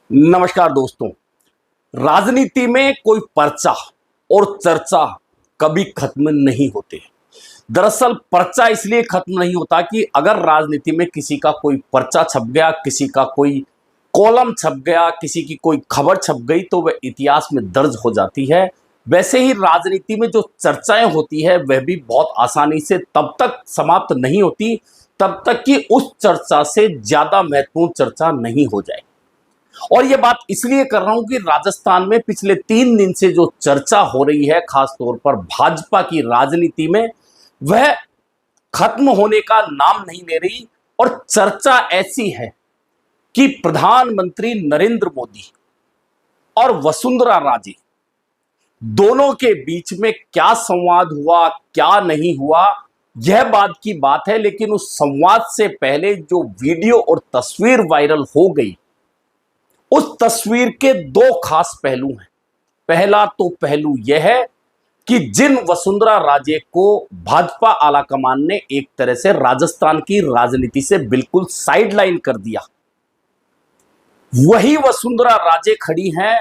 नमस्कार दोस्तों। राजनीति में कोई पर्चा और चर्चा कभी खत्म नहीं होते। दरअसल पर्चा इसलिए खत्म नहीं होता कि अगर राजनीति में किसी का कोई पर्चा छप गया, किसी का कोई कॉलम छप गया, किसी की कोई खबर छप गई तो वह इतिहास में दर्ज हो जाती है। वैसे ही राजनीति में जो चर्चाएं होती है वह भी बहुत आसानी से तब तक समाप्त नहीं होती तब तक कि उस चर्चा से ज्यादा महत्वपूर्ण चर्चा नहीं हो जाए। और यह बात इसलिए कर रहा हूं कि राजस्थान में पिछले 3 दिन से जो चर्चा हो रही है, खास तौर पर भाजपा की राजनीति में, वह खत्म होने का नाम नहीं ले रही। और चर्चा ऐसी है कि प्रधानमंत्री नरेंद्र मोदी और वसुंधरा राजे दोनों के बीच में क्या संवाद हुआ, क्या नहीं हुआ, यह बात की बात है। लेकिन उस संवाद से पहले जो वीडियो और तस्वीर वायरल हो गई, उस तस्वीर के दो खास पहलू हैं। पहला तो पहलू यह है कि जिन वसुंधरा राजे को भाजपा आलाकमान ने एक तरह से राजस्थान की राजनीति से बिल्कुल साइडलाइन कर दिया, वही वसुंधरा राजे खड़ी हैं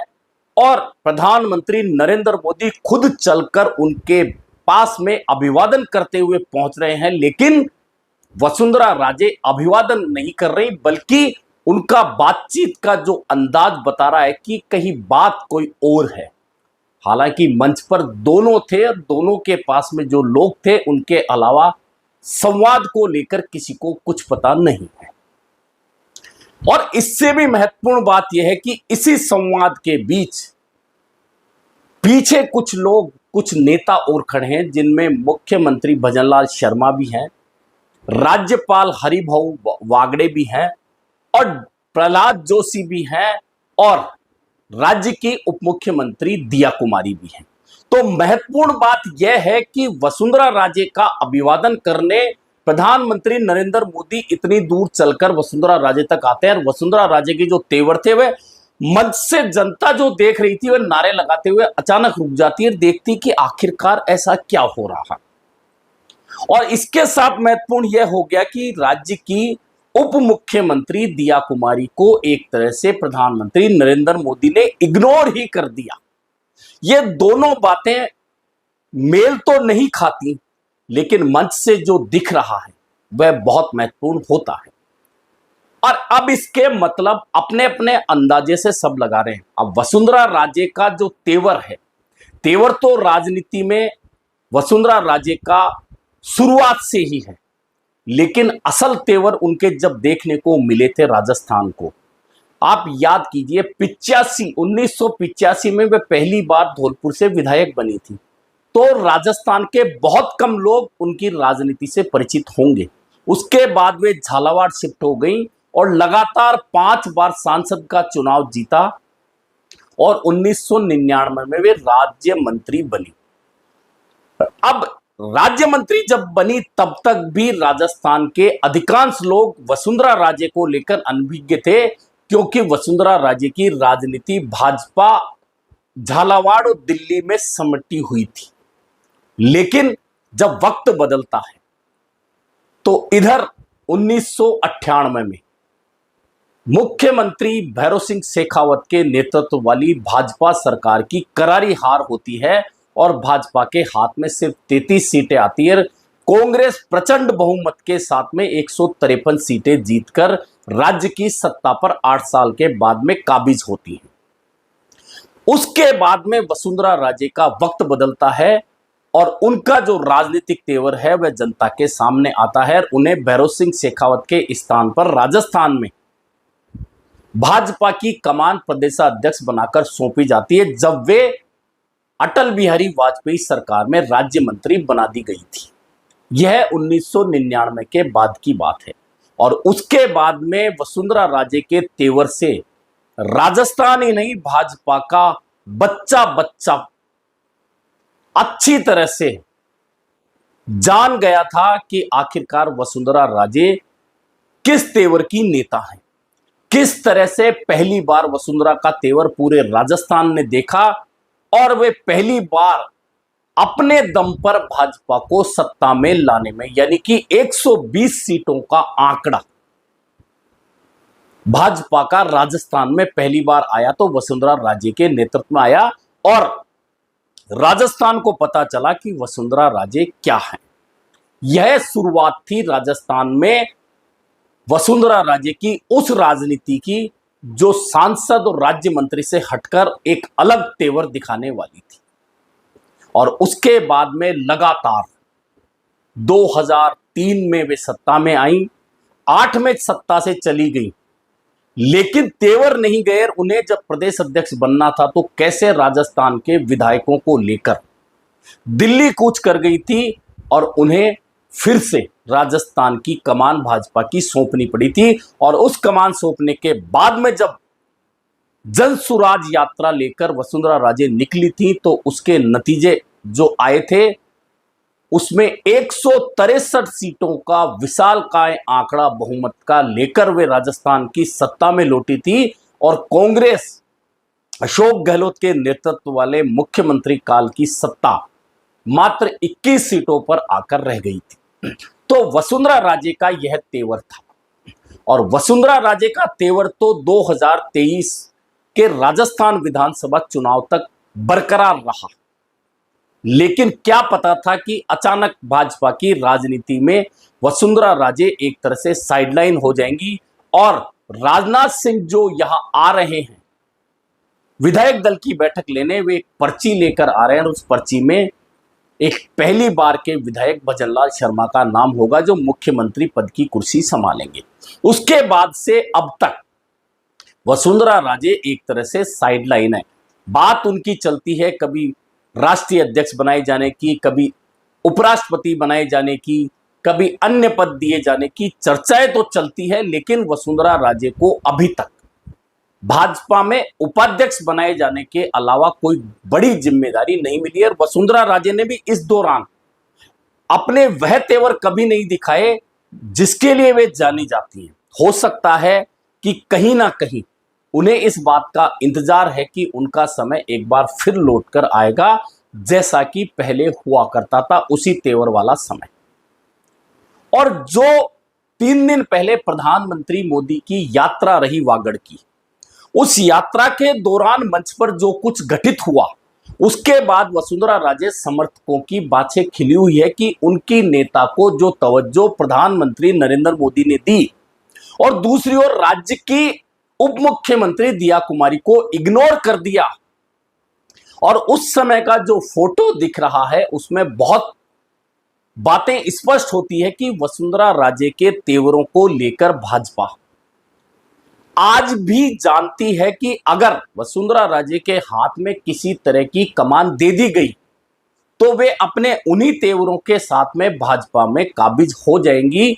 और प्रधानमंत्री नरेंद्र मोदी खुद चलकर उनके पास में अभिवादन करते हुए पहुंच रहे हैं। लेकिन वसुंधरा राजे अभिवादन नहीं कर रही, बल्कि उनका बातचीत का जो अंदाज बता रहा है कि कहीं बात कोई और है। हालांकि मंच पर दोनों थे और दोनों के पास में जो लोग थे उनके अलावा संवाद को लेकर किसी को कुछ पता नहीं है। और इससे भी महत्वपूर्ण बात यह है कि इसी संवाद के बीच पीछे कुछ लोग, कुछ नेता और खड़े हैं, जिनमें मुख्यमंत्री भजनलाल शर्मा भी हैं, राज्यपाल हरिभाऊ वागड़े भी हैं और प्रहलाद जोशी भी हैं और राज्य की उप मुख्यमंत्री दिया कुमारी भी हैं। तो महत्वपूर्ण बात यह है कि वसुंधरा राजे का अभिवादन करने प्रधानमंत्री नरेंद्र मोदी इतनी दूर चलकर वसुंधरा राजे तक आते हैं और वसुंधरा राजे के जो तेवर थे वह मंच से जनता जो देख रही थी वह नारे लगाते हुए अचानक रुक जाती है, देखती कि आखिरकार ऐसा क्या हो रहा। और इसके साथ महत्वपूर्ण यह हो गया कि राज्य की उप मुख्यमंत्री दिया कुमारी को एक तरह से प्रधानमंत्री नरेंद्र मोदी ने इग्नोर ही कर दिया। ये दोनों बातें मेल तो नहीं खाती, लेकिन मंच से जो दिख रहा है वह बहुत महत्वपूर्ण होता है। और अब इसके मतलब अपने अपने अंदाजे से सब लगा रहे हैं। अब वसुंधरा राजे का जो तेवर है, तेवर तो राजनीति में वसुंधरा राजे का शुरुआत से ही है, लेकिन असल तेवर उनके जब देखने को मिले थे राजस्थान को, आप याद कीजिए 1985 में वे पहली बार धौलपुर से विधायक बनी थी। तो राजस्थान के बहुत कम लोग उनकी राजनीति से परिचित होंगे। उसके बाद वे झालावाड़ शिफ्ट हो गई और लगातार 5 बार सांसद का चुनाव जीता और 1999 में वे राज्य मंत्री बनी। अब राज्य मंत्री जब बनी तब तक भी राजस्थान के अधिकांश लोग वसुंधरा राजे को लेकर अनभिज्ञ थे, क्योंकि वसुंधरा राजे की राजनीति भाजपा झालावाड़ और दिल्ली में समटी हुई थी। लेकिन जब वक्त बदलता है तो इधर 1998 में मुख्यमंत्री भैरों सिंह शेखावत के नेतृत्व वाली भाजपा सरकार की करारी हार होती है और भाजपा के हाथ में सिर्फ 33 सीटें आती है। कांग्रेस प्रचंड बहुमत के साथ में 153 सीटें जीतकर राज्य की सत्ता पर 8 साल के बाद में काबिज होती है। उसके बाद में वसुंधरा राजे का वक्त बदलता है और उनका जो राजनीतिक तेवर है वह जनता के सामने आता है। उन्हें भैरों सिंह शेखावत के स्थान पर राजस्थान में भाजपा की कमान प्रदेशाध्यक्ष बनाकर सौंपी जाती है, जब वे अटल बिहारी वाजपेयी सरकार में राज्य मंत्री बना दी गई थी। यह 1999 के बाद की बात है। और उसके बाद में वसुंधरा राजे के तेवर से राजस्थान ही नहीं, भाजपा का बच्चा बच्चा अच्छी तरह से जान गया था कि आखिरकार वसुंधरा राजे किस तेवर की नेता है। किस तरह से पहली बार वसुंधरा का तेवर पूरे राजस्थान ने देखा और वे पहली बार अपने दम पर भाजपा को सत्ता में लाने में, यानी कि 120 सीटों का आंकड़ा, भाजपा का राजस्थान में पहली बार आया तो वसुंधरा राजे के नेतृत्व में आया और राजस्थान को पता चला कि वसुंधरा राजे क्या है। यह शुरुआत थी राजस्थान में वसुंधरा राजे की उस राजनीति की जो सांसद और राज्य मंत्री से हटकर एक अलग तेवर दिखाने वाली थी। और उसके बाद में लगातार 2003 में वे सत्ता में आई, 8 में सत्ता से चली गई, लेकिन तेवर नहीं गए। उन्हें जब प्रदेश अध्यक्ष बनना था तो कैसे राजस्थान के विधायकों को लेकर दिल्ली कूच कर गई थी और उन्हें फिर से राजस्थान की कमान भाजपा की सौंपनी पड़ी थी। और उस कमान सौंपने के बाद में जब जन सुराज यात्रा लेकर वसुंधरा राजे निकली थी तो उसके नतीजे जो आए थे उसमें 163 सीटों का विशालकाय आंकड़ा बहुमत का लेकर वे राजस्थान की सत्ता में लौटी थी। और कांग्रेस अशोक गहलोत के नेतृत्व वाले मुख्यमंत्री काल की सत्ता मात्र 21 सीटों पर आकर रह गई थी। तो वसुंधरा राजे का यह तेवर था और वसुंधरा राजे का तेवर तो 2023 के राजस्थान विधानसभा चुनाव तक बरकरार रहा। लेकिन क्या पता था कि अचानक भाजपा की राजनीति में वसुंधरा राजे एक तरह से साइडलाइन हो जाएंगी और राजनाथ सिंह जो यहां आ रहे हैं विधायक दल की बैठक लेने, वे एक पर्ची लेकर आ रहे हैं और उस पर्ची में एक पहली बार के विधायक भजनलाल शर्मा का नाम होगा जो मुख्यमंत्री पद की कुर्सी संभालेंगे। उसके बाद से अब तक वसुंधरा राजे एक तरह से साइडलाइन है। बात उनकी चलती है कभी राष्ट्रीय अध्यक्ष बनाए जाने की, कभी उपराष्ट्रपति बनाए जाने की, कभी अन्य पद दिए जाने की चर्चाएं तो चलती है, लेकिन वसुंधरा राजे को अभी तक भाजपा में उपाध्यक्ष बनाए जाने के अलावा कोई बड़ी जिम्मेदारी नहीं मिली है। और वसुंधरा राजे ने भी इस दौरान अपने वह तेवर कभी नहीं दिखाए जिसके लिए वे जानी जाती हैं। हो सकता है कि कहीं ना कहीं उन्हें इस बात का इंतजार है कि उनका समय एक बार फिर लौट कर आएगा, जैसा कि पहले हुआ करता था, उसी तेवर वाला समय। और जो 3 दिन पहले प्रधानमंत्री मोदी की यात्रा रही वागड़ की, उस यात्रा के दौरान मंच पर जो कुछ घटित हुआ उसके बाद वसुंधरा राजे समर्थकों की बातें खिली हुई है कि उनकी नेता को जो तवज्जो प्रधानमंत्री नरेंद्र मोदी ने दी और दूसरी ओर राज्य की उप मुख्यमंत्री दिया कुमारी को इग्नोर कर दिया। और उस समय का जो फोटो दिख रहा है उसमें बहुत बातें स्पष्ट होती है कि वसुंधरा राजे के तेवरों को लेकर भाजपा आज भी जानती है कि अगर वसुंधरा राजे के हाथ में किसी तरह की कमान दे दी गई तो वे अपने उन्हीं तेवरों के साथ में भाजपा में काबिज हो जाएंगी।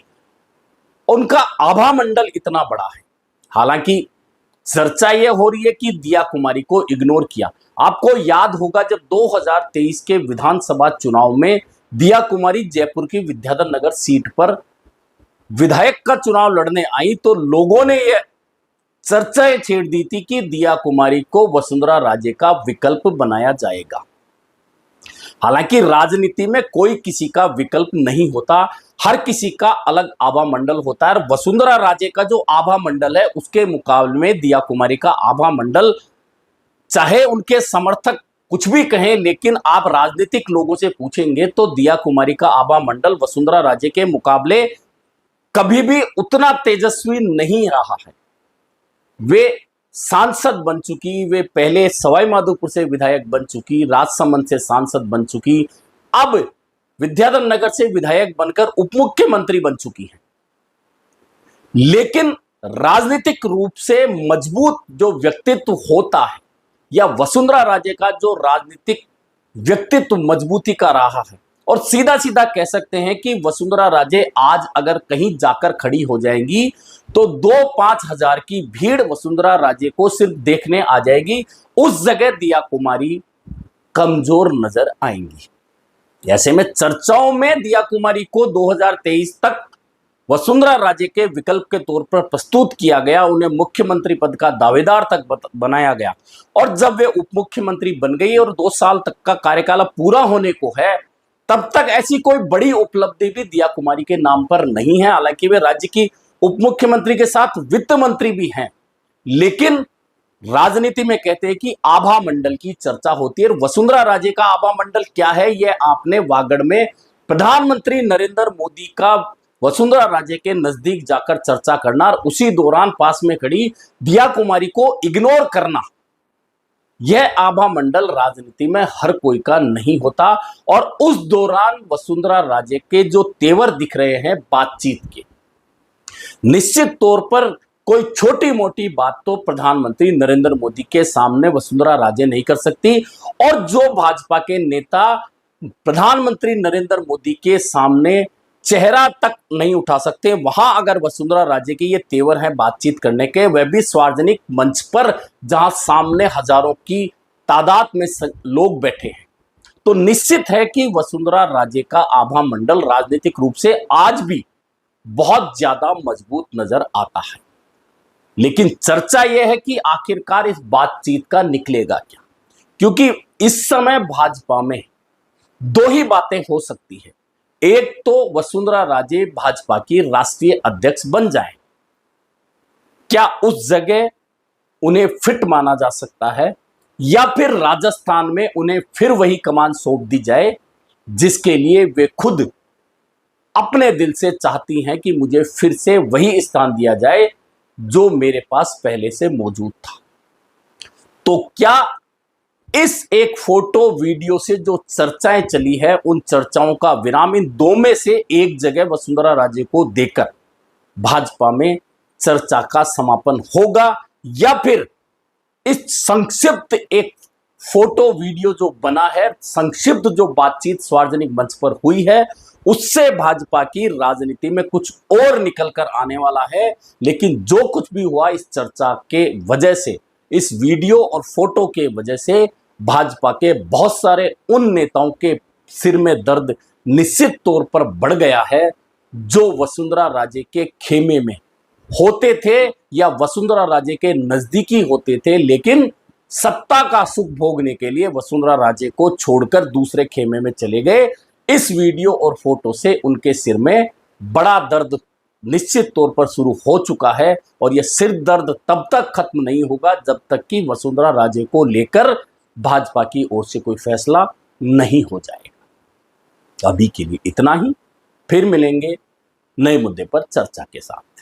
उनका आभा मंडल इतना बड़ा है। हालांकि चर्चा यह हो रही है कि दिया कुमारी को इग्नोर किया। आपको याद होगा जब 2023 के विधानसभा चुनाव में दिया कुमारी जयपुर की विद्याधर नगर सीट पर विधायक का चुनाव लड़ने आई तो लोगों ने यह चर्चाएं छेड़ दी थी कि दिया कुमारी को वसुंधरा राजे का विकल्प बनाया जाएगा। हालांकि राजनीति में कोई किसी का विकल्प नहीं होता, हर किसी का अलग आभा मंडल होता है। और वसुंधरा राजे का जो आभा मंडल है उसके मुकाबले में दिया कुमारी का आभा मंडल, चाहे उनके समर्थक कुछ भी कहें, लेकिन आप राजनीतिक लोगों से पूछेंगे तो दिया कुमारी का आभा मंडल वसुंधरा राजे के मुकाबले कभी भी उतना तेजस्वी नहीं रहा है। वे सांसद बन चुकी, वे पहले सवाई माधोपुर से विधायक बन चुकी, राजसमंद से सांसद बन चुकी, अब विद्याधर नगर से विधायक बनकर उप मुख्यमंत्री बन चुकी है। लेकिन राजनीतिक रूप से मजबूत जो व्यक्तित्व होता है या वसुंधरा राजे का जो राजनीतिक व्यक्तित्व मजबूती का रहा है, और सीधा सीधा कह सकते हैं कि वसुंधरा राजे आज अगर कहीं जाकर खड़ी हो जाएंगी तो 2-5 हजार की भीड़ वसुंधरा राजे को सिर्फ देखने आ जाएगी। उस जगह दिया कुमारी कमजोर नजर आएंगी। ऐसे में चर्चाओं में दिया कुमारी को 2023 तक वसुंधरा राजे के विकल्प के तौर पर प्रस्तुत किया गया, उन्हें मुख्यमंत्री पद का दावेदार तक बनाया गया। और जब वे उप मुख्यमंत्री बन गई और 2 साल तक का कार्यकाल पूरा होने को है, तब तक ऐसी कोई बड़ी उपलब्धि भी दिया कुमारी के नाम पर नहीं है। हालांकि वे राज्य की उप मुख्यमंत्री के साथ वित्त मंत्री भी हैं, लेकिन राजनीति में कहते हैं कि आभा मंडल की चर्चा होती है। वसुंधरा राजे का आभा मंडल क्या है, यह आपने वागड़ में प्रधानमंत्री नरेंद्र मोदी का वसुंधरा राजे के नजदीक जाकर चर्चा करना और उसी दौरान पास में खड़ी दिया कुमारी को इग्नोर करना, यह आभा मंडल राजनीति में हर कोई का नहीं होता। और उस दौरान वसुंधरा राजे के जो तेवर दिख रहे हैं बातचीत के, निश्चित तौर पर कोई छोटी मोटी बात तो प्रधानमंत्री नरेंद्र मोदी के सामने वसुंधरा राजे नहीं कर सकती, और जो भाजपा के नेता प्रधानमंत्री नरेंद्र मोदी के सामने चेहरा तक नहीं उठा सकते, वहां अगर वसुंधरा राजे के ये तेवर हैं बातचीत करने के, वह भी सार्वजनिक मंच पर जहां सामने हजारों की तादाद में लोग बैठे हैं, तो निश्चित है कि वसुंधरा राजे का आभा मंडल राजनीतिक रूप से आज भी बहुत ज्यादा मजबूत नजर आता है। लेकिन चर्चा यह है कि आखिरकार इस बातचीत का निकलेगा क्या, क्योंकि इस समय भाजपा में दो ही बातें हो सकती है। एक तो वसुंधरा राजे भाजपा की राष्ट्रीय अध्यक्ष बन जाए, क्या उस जगह उन्हें फिट माना जा सकता है, या फिर राजस्थान में उन्हें फिर वही कमान सौंप दी जाए जिसके लिए वे खुद अपने दिल से चाहती हैं कि मुझे फिर से वही स्थान दिया जाए जो मेरे पास पहले से मौजूद था। तो क्या इस एक फोटो वीडियो से जो चर्चाएं चली है, उन चर्चाओं का विराम इन दो में से एक जगह वसुंधरा राजे को देकर भाजपा में चर्चा का समापन होगा, या फिर इस संक्षिप्त एक फोटो वीडियो जो बना है, संक्षिप्त जो बातचीत सार्वजनिक मंच पर हुई है, उससे भाजपा की राजनीति में कुछ और निकल कर आने वाला है। लेकिन जो कुछ भी हुआ इस चर्चा के वजह से, इस वीडियो और फोटो के वजह से भाजपा के बहुत सारे उन नेताओं के सिर में दर्द निश्चित तौर पर बढ़ गया है जो वसुंधरा राजे के खेमे में होते थे या वसुंधरा राजे के नजदीकी होते थे, लेकिन सत्ता का सुख भोगने के लिए वसुंधरा राजे को छोड़कर दूसरे खेमे में चले गए। इस वीडियो और फोटो से उनके सिर में बड़ा दर्द निश्चित तौर पर शुरू हो चुका है, और यह सिर दर्द तब तक खत्म नहीं होगा जब तक कि वसुंधरा राजे को लेकर भाजपा की ओर से कोई फैसला नहीं हो जाएगा। अभी के लिए इतना ही, फिर मिलेंगे नए मुद्दे पर चर्चा के साथ।